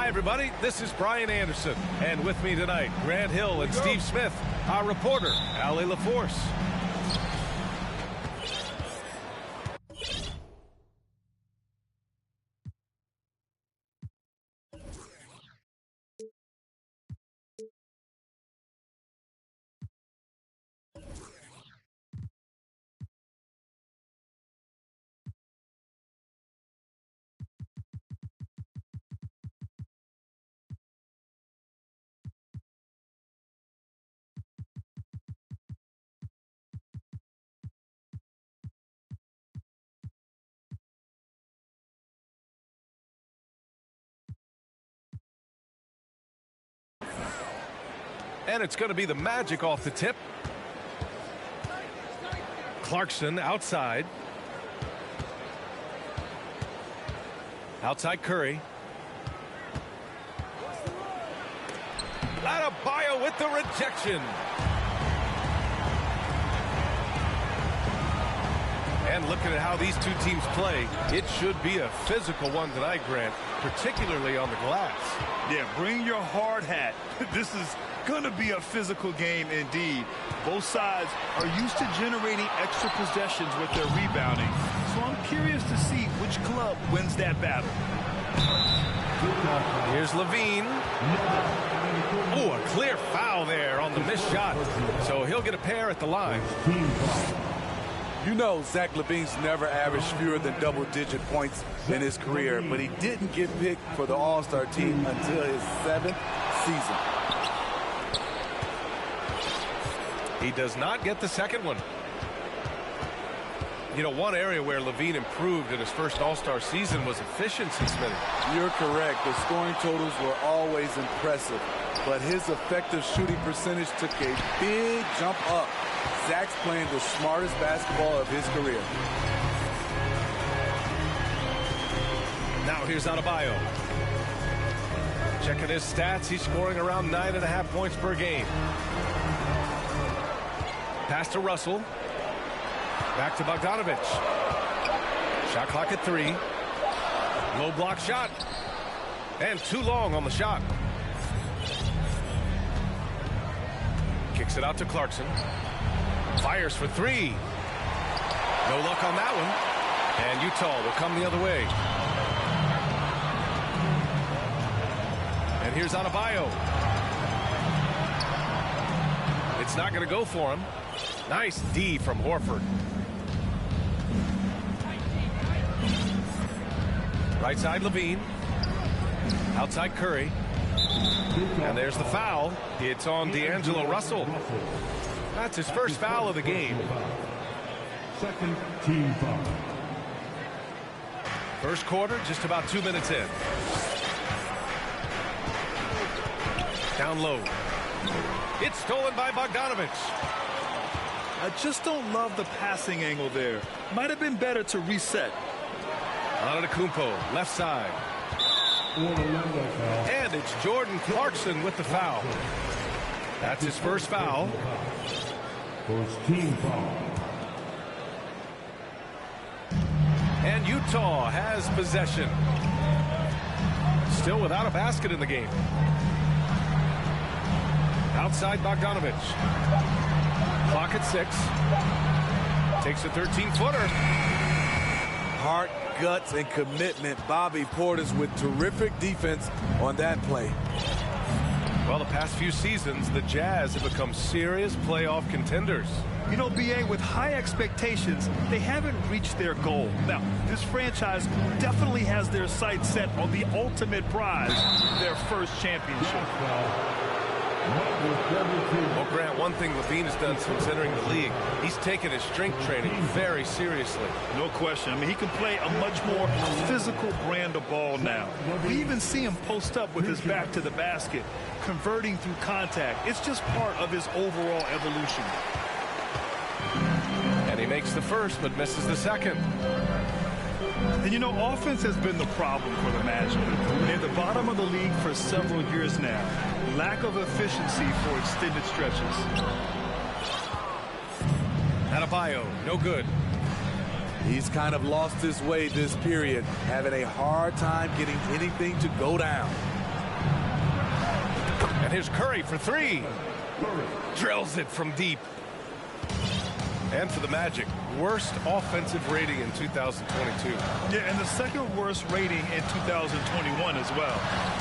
Hi, everybody. This is Brian Anderson. And with me tonight, Grant Hill and Steve Smith, our reporter, Allie LaForce. And it's going to be the Magic off the tip. Clarkson outside. Outside Curry. Adebayo with the rejection. And looking at how these two teams play, it should be a physical one tonight, Grant, particularly on the glass. Yeah, bring your hard hat. This is going to be a physical game indeed. Both sides are used to generating extra possessions with their rebounding. So I'm curious to see which club wins that battle. Here's Levine. Oh, a clear foul there on the missed shot. So he'll get a pair at the line. You know Zach LaVine's never averaged fewer than double-digit points in his career, but he didn't get picked for the All-Star team until his 7th season. He does not get the second one. You know, one area where Levine improved in his first All-Star season was efficiency, Smitty. You're correct. The scoring totals were always impressive, but his effective shooting percentage took a big jump up. Zach's playing the smartest basketball of his career. Now here's Adebayo. Checking his stats, he's scoring around 9.5 points per game. Pass to Russell. Back to Bogdanović. Shot clock at 3. Low block shot. And too long on the shot. Kicks it out to Clarkson. Fires for 3. No luck on that one. And Utah will come the other way. And here's Adebayo. It's not going to go for him. Nice D from Horford. Right side Levine. Outside Curry. And there's the foul. It's on D'Angelo Russell. That's his first foul of the game. Second team foul. First quarter, just about 2 minutes in. Down low. It's stolen by Bogdanović. I just don't love the passing angle there. Might have been better to reset. Antetokounmpo, left side. And it's Jordan Clarkson with the foul. That's his first foul. First team foul. And Utah has possession. Still without a basket in the game. Outside Bogdanović. Clock at 6. Takes a 13-footer. Heart, guts, and commitment. Bobby Portis with terrific defense on that play. Well, the past few seasons, the Jazz have become serious playoff contenders. You know, B.A., with high expectations, they haven't reached their goal. Now, this franchise definitely has their sights set on the ultimate prize, their first championship. Well, Grant, one thing Levine has done since entering the league, he's taken his strength training very seriously. No question. I mean, he can play a much more physical brand of ball now. We even see him post up with his back to the basket, converting through contact. It's just part of his overall evolution. And he makes the first, but misses the second. And, you know, offense has been the problem for the Magic. They're at the bottom of the league for several years now. Lack of efficiency for extended stretches. Adebayo, no good. He's kind of lost his way this period, having a hard time getting anything to go down. And here's Curry for three. Drills it from deep. And for the Magic, worst offensive rating in 2022. Yeah, and the second worst rating in 2021 as well.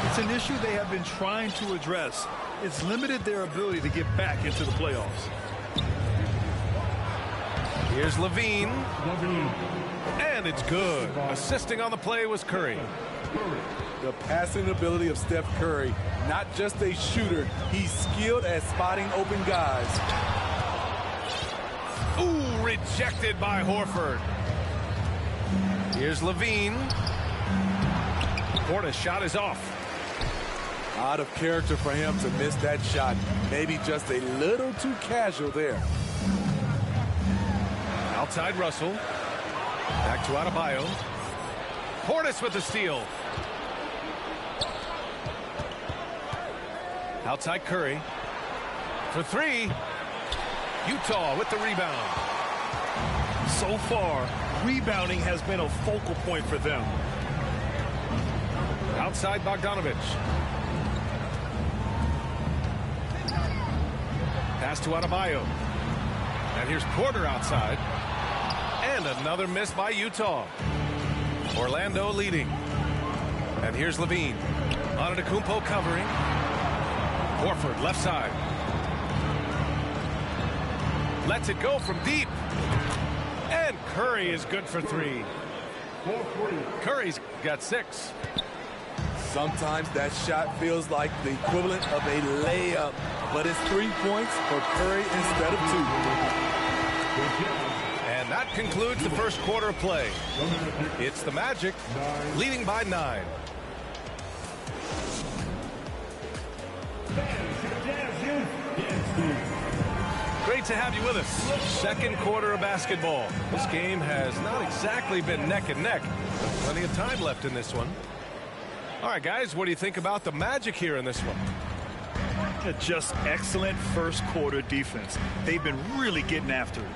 It's an issue they have been trying to address. It's limited their ability to get back into the playoffs. Here's Levine. And it's good. Assisting on the play was Curry. The passing ability of Steph Curry, not just a shooter, he's skilled at spotting open guys. Ooh, rejected by Horford. Here's Levine. Portis' shot is off. Out of character for him to miss that shot. Maybe just a little too casual there. Outside Russell. Back to Adebayo. Portis with the steal. Outside Curry. For three. Utah with the rebound. So far, rebounding has been a focal point for them. Outside Bogdanovic. Pass to Adebayo. And here's Porter outside. And another miss by Utah. Orlando leading. And here's Levine. Antetokounmpo covering. Horford left side. Lets it go from deep. And Curry is good for three. Curry's got 6. Sometimes that shot feels like the equivalent of a layup, but it's 3 points for Curry instead of 2. And that concludes the first quarter of play. It's the Magic leading by 9. Great to have you with us. Second quarter of basketball. This game has not exactly been neck and neck. Plenty of time left in this one. All right, guys, what do you think about the Magic here in this one? Just excellent first quarter defense. They've been really getting after it.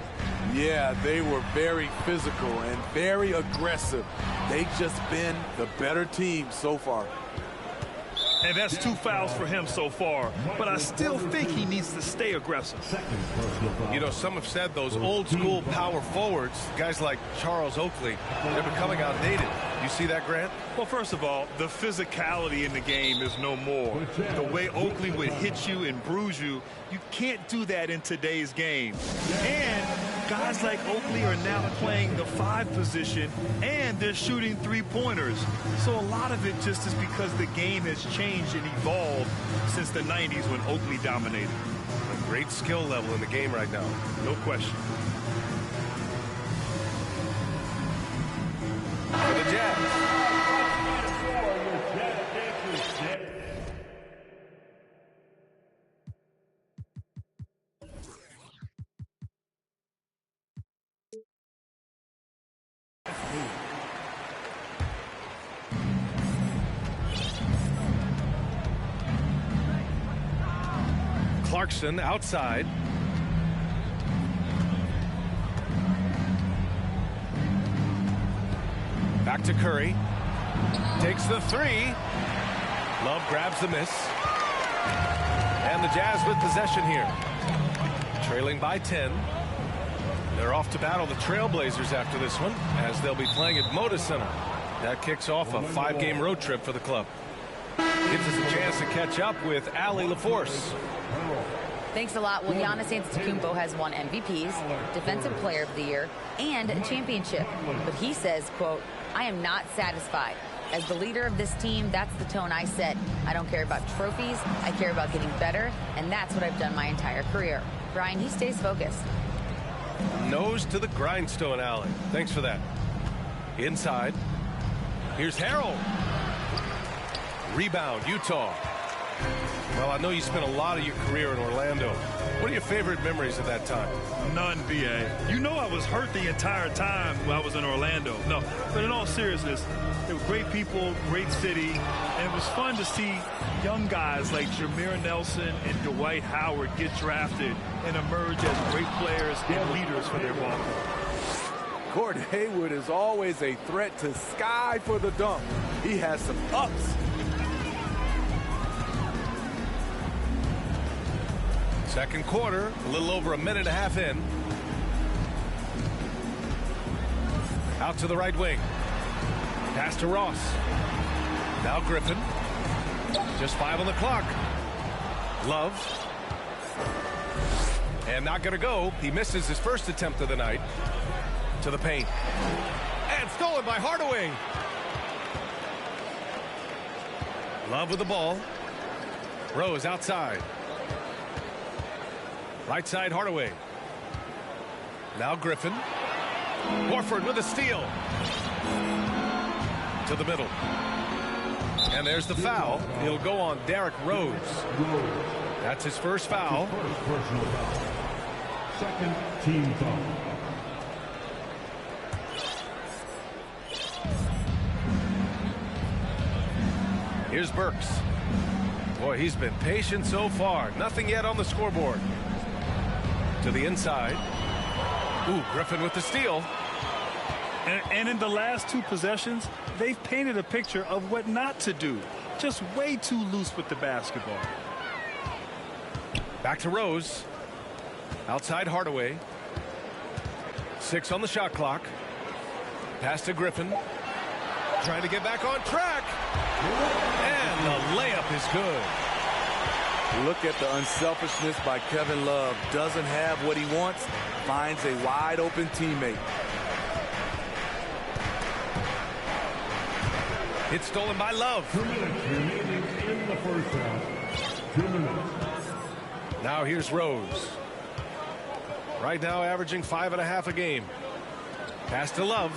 Yeah, they were very physical and very aggressive. They've just been the better team so far. And that's 2 fouls for him so far. But I still think he needs to stay aggressive. You know, some have said those old school power forwards, guys like Charles Oakley, they're becoming outdated. You see that, Grant? Well, first of all, the physicality in the game is no more. The way Oakley would hit you and bruise you, you can't do that in today's game. And guys like Oakley are now playing the 5 position, and they're shooting 3-pointers. So a lot of it just is because the game has changed and evolved since the 90s when Oakley dominated. A great skill level in the game right now. No question. For the Jazz. Clarkson outside. Back to Curry. Takes the 3. Love grabs the miss. And the Jazz with possession here. Trailing by 10. They're off to battle the Trailblazers after this one, as they'll be playing at Moda Center. That kicks off a 5-game road trip for the club. Gives us a chance to catch up with Allie LaForce. Thanks a lot. Well, Giannis Antetokounmpo has won MVPs, Defensive Player of the Year, and a championship. But he says, quote, "I am not satisfied. As the leader of this team, that's the tone I set. I don't care about trophies. I care about getting better, and that's what I've done my entire career." Brian, he stays focused. Nose to the grindstone, Allie. Thanks for that. Inside. Here's Harrell. Rebound, Utah. Well, I know you spent a lot of your career in Orlando. What are your favorite memories of that time? None, B.A. You know I was hurt the entire time when I was in Orlando. No, but in all seriousness, they were great people, great city, and it was fun to see young guys like Jameer Nelson and Dwight Howard get drafted and emerge as great players and leaders for their ball. Gordon Hayward is always a threat to sky for the dunk. He has some ups. Second quarter, a little over a minute and a half in. Out to the right wing. Pass to Ross. Now Griffin. Just 5 on the clock. Love. And not going to go. He misses his first attempt of the night. To the paint. And stolen by Hardaway. Love with the ball. Rose outside. Right side Hardaway. Now Griffin. Horford with a steal. To the middle. And there's the foul. He'll go on Derrick Rose. That's his first foul. Personal foul. Second team foul. Here's Burks. Boy, he's been patient so far. Nothing yet on the scoreboard. To the inside. Ooh, Griffin with the steal. And in the last 2 possessions, they've painted a picture of what not to do. Just way too loose with the basketball. Back to Rose. Outside Hardaway. 6 on the shot clock. Pass to Griffin. Trying to get back on track. And the layup is good. Look at the unselfishness by Kevin Love. Doesn't have what he wants. Finds a wide open teammate. It's stolen by Love. 2 minutes remaining in the first half. 2 minutes. Now here's Rose. Right now averaging 5.5 a game. Pass to Love.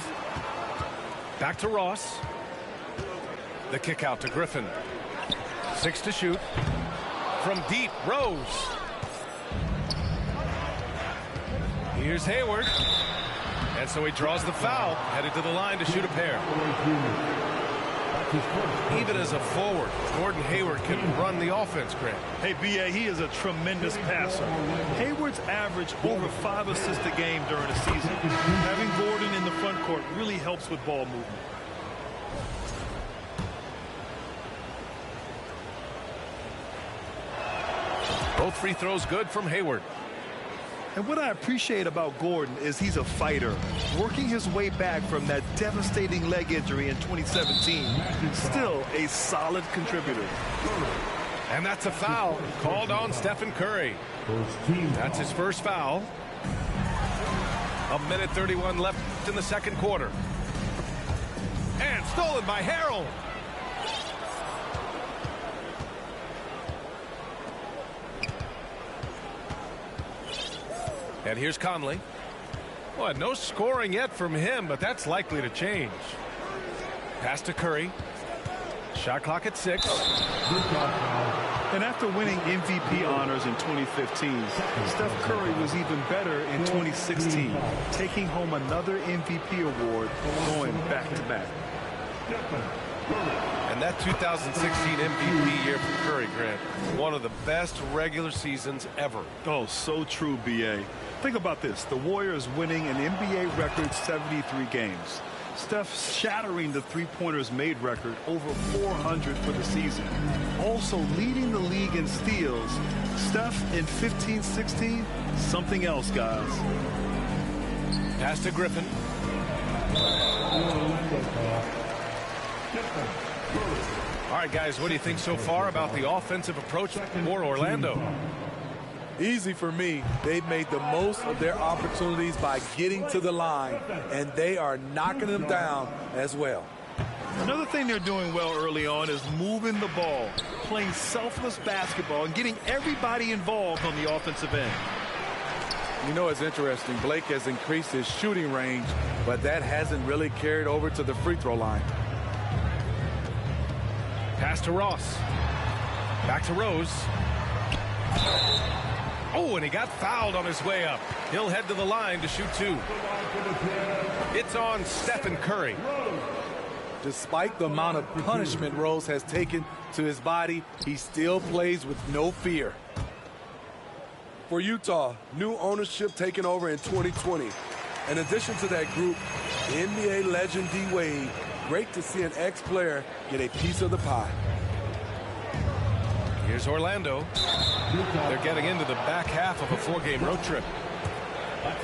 Back to Ross. The kick out to Griffin. 6 to shoot. From deep, Rose. Here's Hayward. And so he draws the foul. Headed to the line to shoot a pair. Even as a forward, Gordon Hayward can run the offense, Grant. Hey, B.A., he is a tremendous passer. Hayward's averaged over 5 assists a game during the season. Having Gordon in the front court really helps with ball movement. Both free throws good from Hayward. And what I appreciate about Gordon is he's a fighter, working his way back from that devastating leg injury in 2017. Still a solid contributor. And that's a foul called on Stephen Curry. That's his first foul. 1:31 left in the second quarter. And stolen by Harrell. And here's Conley. Well, no scoring yet from him, but that's likely to change. Pass to Curry. Shot clock at 6. And after winning MVP honors in 2015, Steph Curry was even better in 2016, taking home another MVP award, going back-to-back. And that 2016 MVP year for Curry, Grant, one of the best regular seasons ever. Oh, so true, B.A. Think about this. The Warriors winning an NBA record 73 games. Steph shattering the three-pointers made record, over 400 for the season. Also leading the league in steals. Steph in 15-16, something else, guys. Pass to Griffin. All right, guys, what do you think so far about the offensive approach for Orlando? Easy for me. They've made the most of their opportunities by getting to the line, and they are knocking them down as well. Another thing they're doing well early on is moving the ball, playing selfless basketball, and getting everybody involved on the offensive end. You know, it's interesting. Blake has increased his shooting range, but that hasn't really carried over to the free throw line. Pass to Ross. Back to Rose. Oh, and he got fouled on his way up. He'll head to the line to shoot 2. It's on Stephen Curry. Despite the amount of punishment Rose has taken to his body, he still plays with no fear. For Utah, new ownership taking over in 2020. In addition to that group, NBA legend D-Wade. Great to see an ex-player get a piece of the pie. Here's Orlando. They're getting into the back half of a 4-game road trip.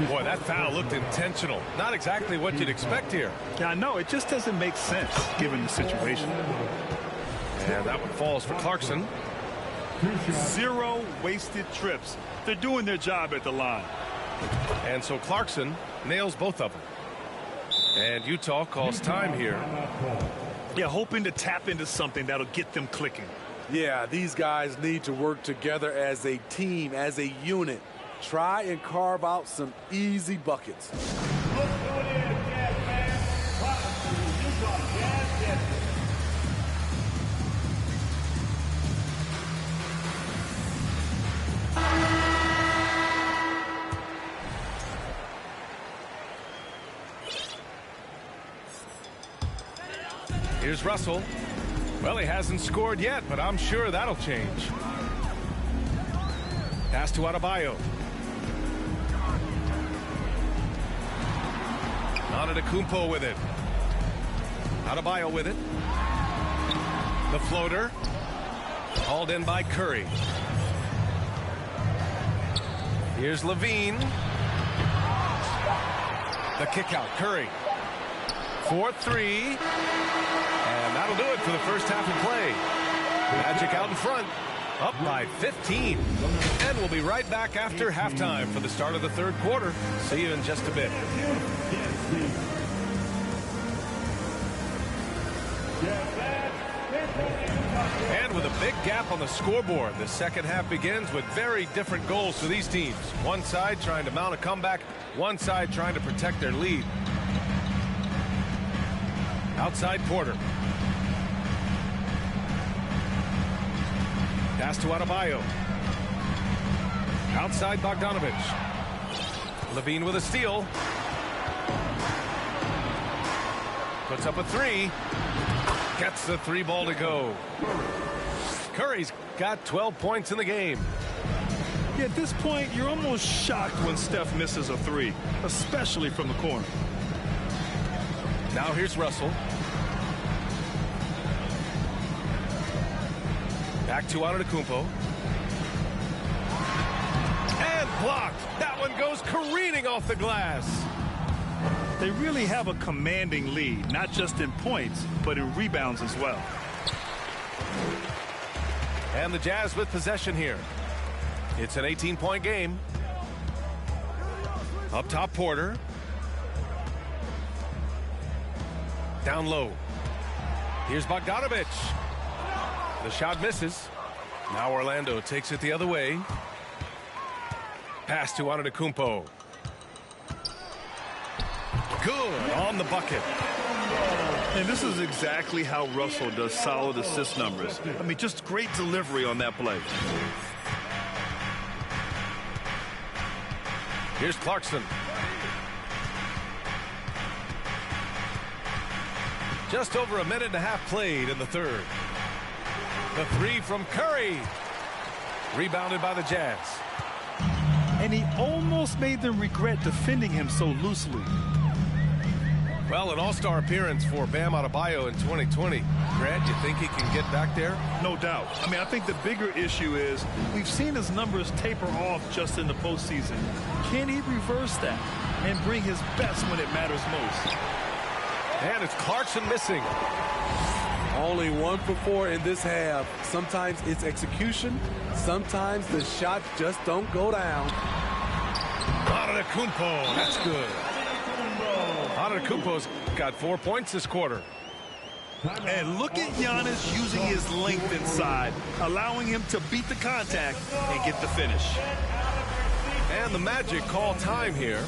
Boy, that foul looked intentional. Not exactly what you'd expect here. Yeah, I know. It just doesn't make sense given the situation. And that one falls for Clarkson. 0 wasted trips. They're doing their job at the line. And so Clarkson nails both of them. And Utah calls time here. Yeah, hoping to tap into something that'll get them clicking. Yeah, these guys need to work together as a team, as a unit. Try and carve out some easy buckets. Here's Russell. Well, he hasn't scored yet, but I'm sure that'll change. Pass to Adebayo. Antetokounmpo with it. Adebayo with it. The floater. Hauled in by Curry. Here's Levine. The kick out. Curry. 4-3. And that'll do it for the first half of play. Magic out in front. Up by 15. And we'll be right back after halftime for the start of the third quarter. See you in just a bit. And with a big gap on the scoreboard, the second half begins with very different goals for these teams. One side trying to mount a comeback, one side trying to protect their lead. Outside Porter. Pass to Adebayo. Outside Bogdanovich. Levine with a steal. Puts up a 3. Gets the 3 ball to go. Curry's got 12 points in the game. Yeah, at this point, you're almost shocked when Steph misses a 3, especially from the corner. Now here's Russell. Back to Antetokounmpo. And blocked. That one goes careening off the glass. They really have a commanding lead, not just in points, but in rebounds as well. And the Jazz with possession here. It's an 18-point game. Up top, Porter. Down low. Here's Bogdanovich. The shot misses. Now Orlando takes it the other way. Pass to Antetokounmpo. Good on the bucket. And this is exactly how Russell does solid assist numbers. I mean, just great delivery on that play. Here's Clarkson. Just over a minute and a half played in the third. The 3 from Curry. Rebounded by the Jazz. And he almost made them regret defending him so loosely. Well, an all-star appearance for Bam Adebayo in 2020. Grant, you think he can get back there? No doubt. I mean, I think the bigger issue is we've seen his numbers taper off just in the postseason. Can he reverse that and bring his best when it matters most? And it's Clarkson missing. Only 1 for 4 in this half. Sometimes it's execution. Sometimes the shots just don't go down. Antetokounmpo, that's good. Antetokounmpo's got 4 points this quarter. And look at Giannis using his length inside, allowing him to beat the contact and get the finish. And the Magic call time here.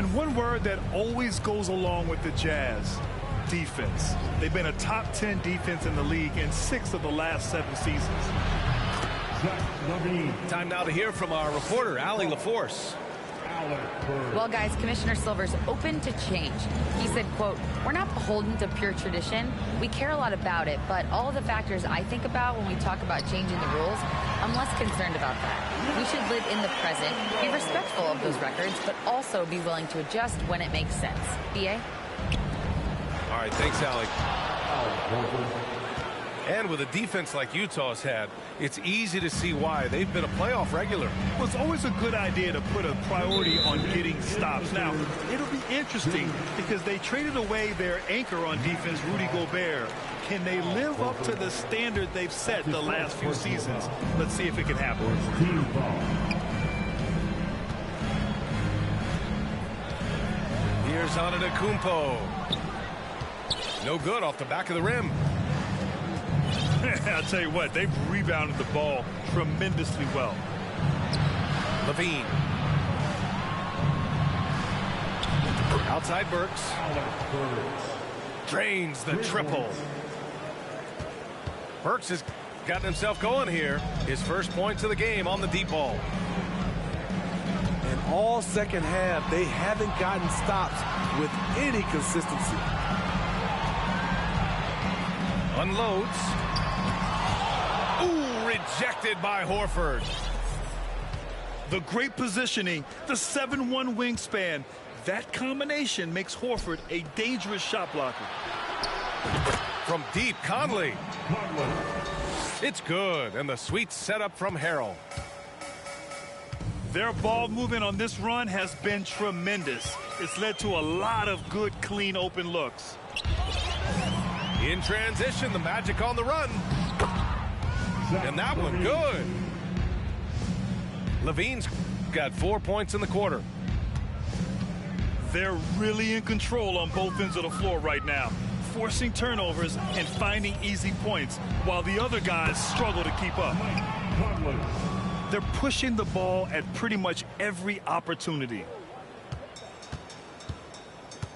And one word that always goes along with the Jazz: defense. They've been a top 10 defense in the league in 6 of the last 7 seasons. Time now to hear from our reporter, Allie LaForce. Well, guys, Commissioner Silver's open to change. He said, quote, "We're not beholden to pure tradition. We care a lot about it, but all of the factors I think about when we talk about changing the rules, I'm less concerned about that. We should live in the present, be respectful of those records, but also be willing to adjust when it makes sense." BA? All right, thanks, Allie. And with a defense like Utah's had, it's easy to see why they've been a playoff regular. Well, it's always a good idea to put a priority on getting stops. Now, it'll be interesting because they traded away their anchor on defense, Rudy Gobert. Can they live up to the standard they've set the last few seasons? Let's see if it can happen. Here's Antetokounmpo. No good off the back of the rim. I'll tell you what, they've rebounded the ball tremendously well. LaVine. Outside Burks. Drains the triple. Burks has gotten himself going here. His first points of the game on the deep ball. And all second half, they haven't gotten stops with any consistency. Unloads. Ooh, rejected by Horford. The great positioning, the 7'1" wingspan. That combination makes Horford a dangerous shot blocker. From deep, Conley. It's good, and the sweet setup from Harrell. Their ball movement on this run has been tremendous. It's led to a lot of good, clean, open looks. In transition, the Magic on the run. And that one good. LaVine's got 4 points in the quarter. They're really in control on both ends of the floor right now, forcing turnovers and finding easy points while the other guys struggle to keep up. They're pushing the ball at pretty much every opportunity.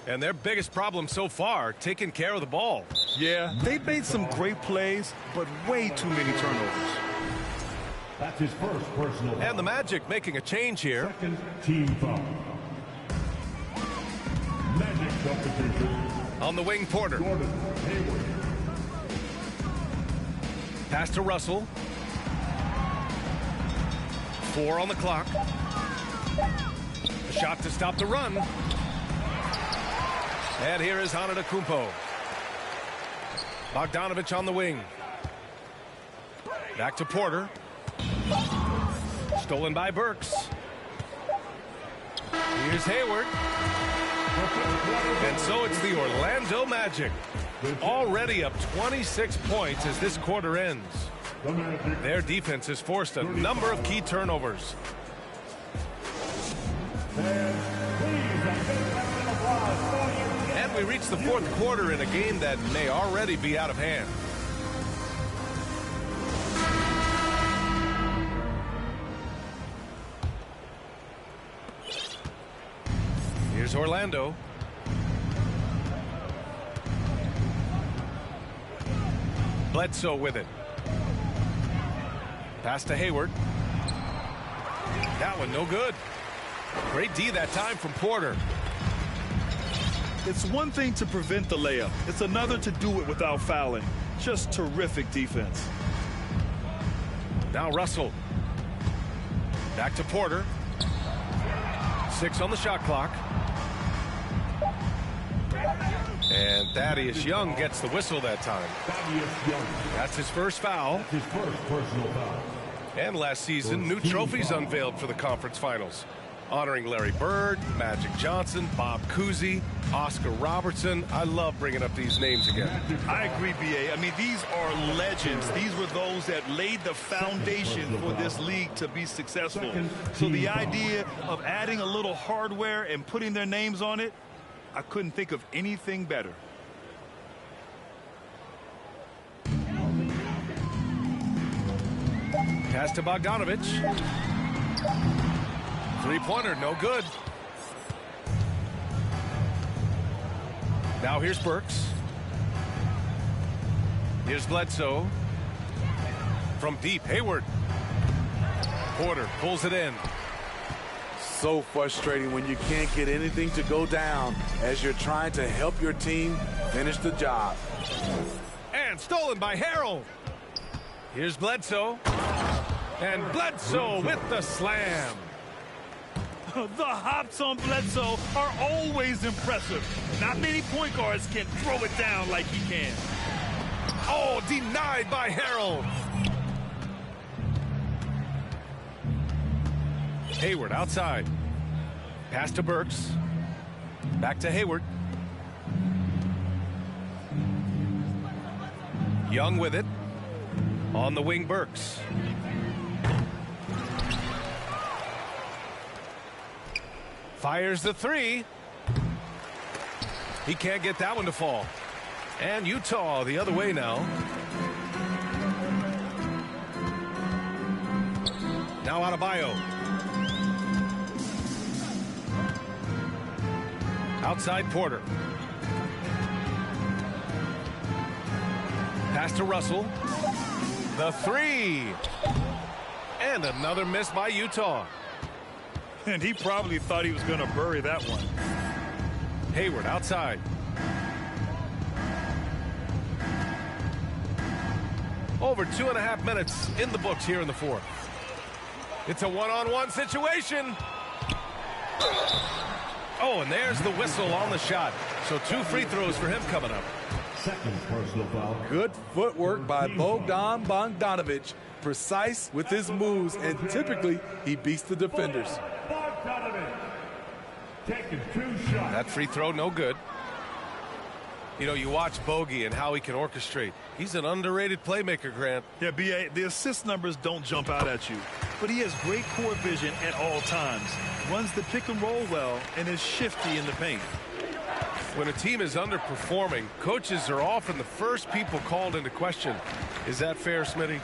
And their biggest problem so far, taking care of the ball. Yeah, they've made some great plays, but way too many turnovers. That's his first personal foul. And the Magic making a change here. Second team foul. Magic substitution. On the wing, Porter. Gordon Hayward. Pass to Russell. 4 on the clock. A shot to stop the run. And here is Antetokounmpo. Bogdanovich on the wing. Back to Porter. Stolen by Burks. Here's Hayward. And so it's the Orlando Magic. Already up 26 points as this quarter ends. Their defense has forced a number of key turnovers. And we reach the fourth quarter in a game that may already be out of hand. Here's Orlando. Bledsoe with it. Pass to Hayward. That one no good. Great D that time from Porter. It's one thing to prevent the layup. It's another to do it without fouling. Just terrific defense. Now Russell. Back to Porter. 6 on the shot clock. And Thaddeus Young gets the whistle that time. That's his first foul. His first personal foul. And last season, new trophies unveiled for the conference finals, honoring Larry Bird, Magic Johnson, Bob Cousy, Oscar Robertson. I love bringing up these names again. I agree, B.A. I mean, these are legends. These were those that laid the foundation for this league to be successful. So the idea of adding a little hardware and putting their names on it, I couldn't think of anything better. Pass to Bogdanovich. Three-pointer, no good. Now here's Burks. Here's Bledsoe. From deep, Hayward. Porter pulls it in. So frustrating when you can't get anything to go down as you're trying to help your team finish the job. And stolen by Harrell. Here's Bledsoe. And Bledsoe with the slam. The hops on Bledsoe are always impressive. Not many point guards can throw it down like he can. Oh, denied by Harrell. Hayward outside. Pass to Burks. Back to Hayward. Young with it. On the wing, Burks. Fires the three. He can't get that one to fall. And Utah the other way now. Now Adebayo. Outside Porter. Pass to Russell. The three. And another miss by Utah. And he probably thought he was going to bury that one. Hayward outside. Over 2.5 minutes in the books here in the fourth. It's a one-on-one situation. Oh, and there's the whistle on the shot. So 2 free throws for him coming up. Second personal foul. Good footwork by Bogdan Bogdanovic. Precise with his moves, and typically he beats the defenders. Bogdanovic taking 2 shots. That free throw, no good. You know, you watch Bogey and how he can orchestrate. He's an underrated playmaker, Grant. Yeah, B.A., the assist numbers don't jump out at you, but he has great court vision at all times, runs the pick and roll well, and is shifty in the paint. When a team is underperforming, coaches are often the first people called into question. Is that fair, Smitty?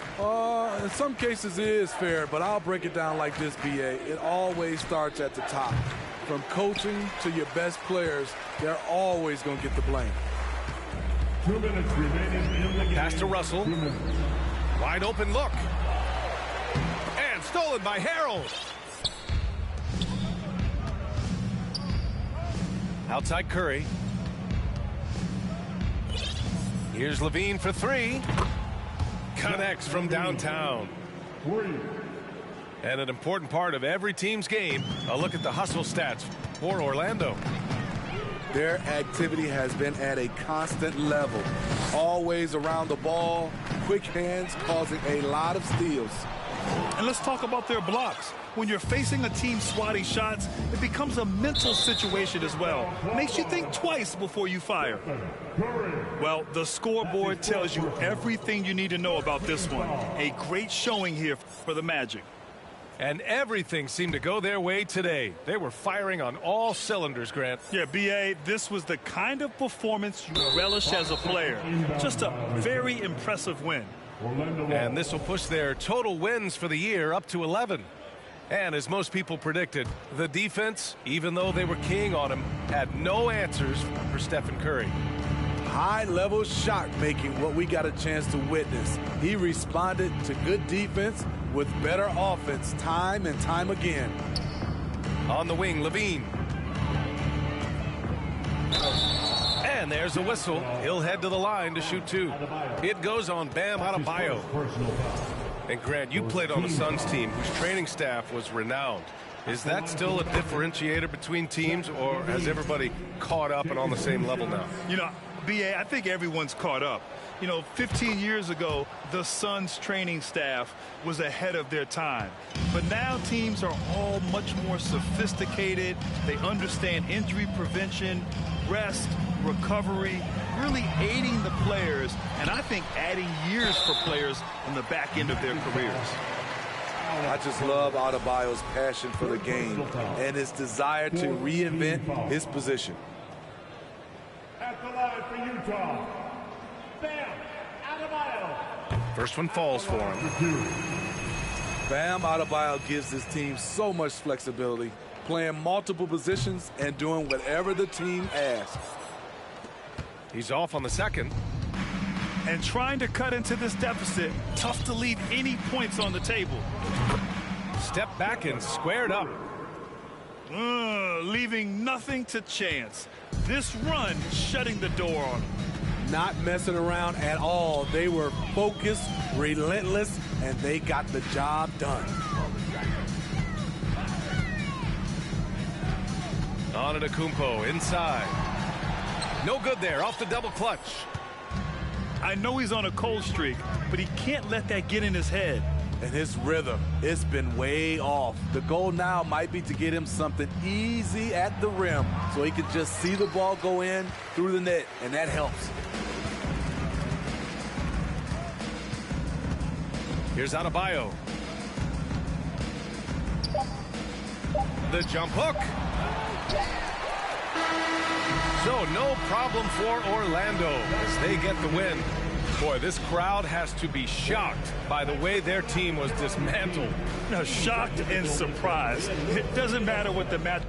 In some cases it is fair, but I'll break it down like this, B.A. It always starts at the top. From coaching to your best players, they're always going to get the blame. 2 minutes remaining in the game. Pass to Russell. Wide open look. And stolen by Harrell. Outside Curry. Here's Levine for 3. Connects from downtown. 3. And an important part of every team's game, a look at the hustle stats for Orlando. Their activity has been at a constant level. Always around the ball, quick hands causing a lot of steals. And let's talk about their blocks. When you're facing a team swatting shots, it becomes a mental situation as well. Makes you think twice before you fire. Well, the scoreboard tells you everything you need to know about this one. A great showing here for the Magic. And everything seemed to go their way today. They were firing on all cylinders, Grant. Yeah, B.A., this was the kind of performance you relish as a player. Just a very impressive win. And this will push their total wins for the year up to 11. And as most people predicted, the defense, even though they were keying on him, had no answers for Stephen Curry. High-level shot making, what we got a chance to witness. He responded to good defense with better offense time and time again. On the wing, Levine. And there's a whistle. He'll head to the line to shoot 2. It goes on Bam Adebayo. And Grant, you played on the Suns team whose training staff was renowned. Is that still a differentiator between teams, or has everybody caught up and on the same level now? You know, B.A., I think everyone's caught up. You know, 15 years ago, the Suns training staff was ahead of their time. But now teams are all much more sophisticated. They understand injury prevention, rest, recovery, really aiding the players, and I think adding years for players on the back end of their careers. I just love Adebayo's passion for the game and his desire to reinvent his position. At the line for Utah, Bam Adebayo. First one falls for him. Bam Adebayo gives his team so much flexibility, playing multiple positions and doing whatever the team asks. He's off on the second. And trying to cut into this deficit, tough to leave any points on the table. Step back and squared up. Leaving nothing to chance. This run shutting the door on him. Not messing around at all. They were focused, relentless, and they got the job done. Antetokounmpo inside. No good there, off the double clutch. I know he's on a cold streak, but he can't let that get in his head. And his rhythm, it's been way off. The goal now might be to get him something easy at the rim so he can just see the ball go in through the net, and that helps. Here's Adebayo. The jump hook. So no problem for Orlando as they get the win. Boy, this crowd has to be shocked by the way their team was dismantled. Shocked and surprised. It doesn't matter what the match.